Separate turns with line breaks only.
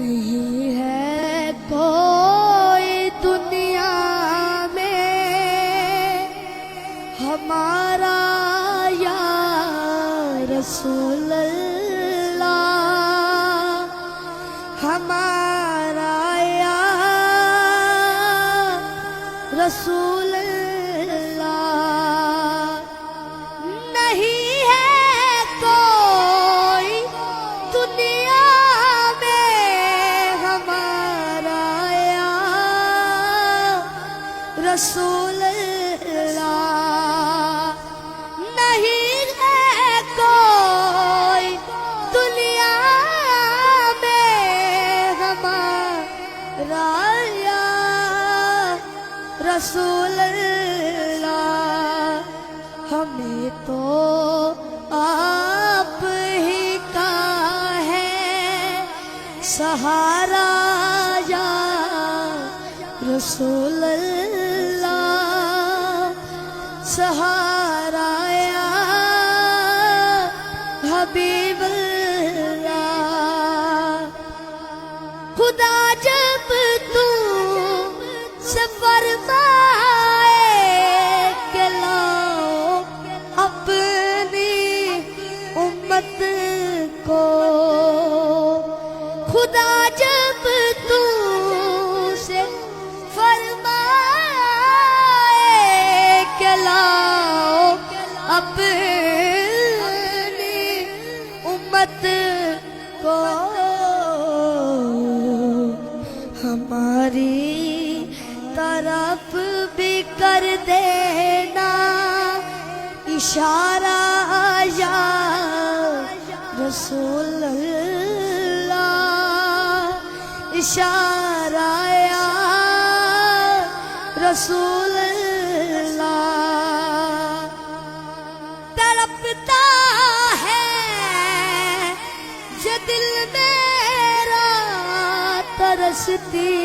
نہیں ہے کوئی دنیا میں ہمارا یا رسول اللہ، ہمارا یا رسول اللہ، نہیں ہے کوئی دنیا میں ہمارا یا رسول اللہ، نہیں ہے کوئی دنیا میں ہمارا یا رسول اللہ، ہمیں تو آپ ہی کا ہے سہارا یا رسول اللہ، سہارا یا حبیب اللہ۔ خدا جب تو سے فرمائے کہ لاؤ اپنی امت کو، خدا جب تو سے فرمائے کہ لاؤ اپنی امت کو، ہماری طرف بھی کر دینا اشارہ یا رسول اللہ، اشارہ یا رسول اللہ۔ تڑپتا ہے یہ دل میرا، ترستی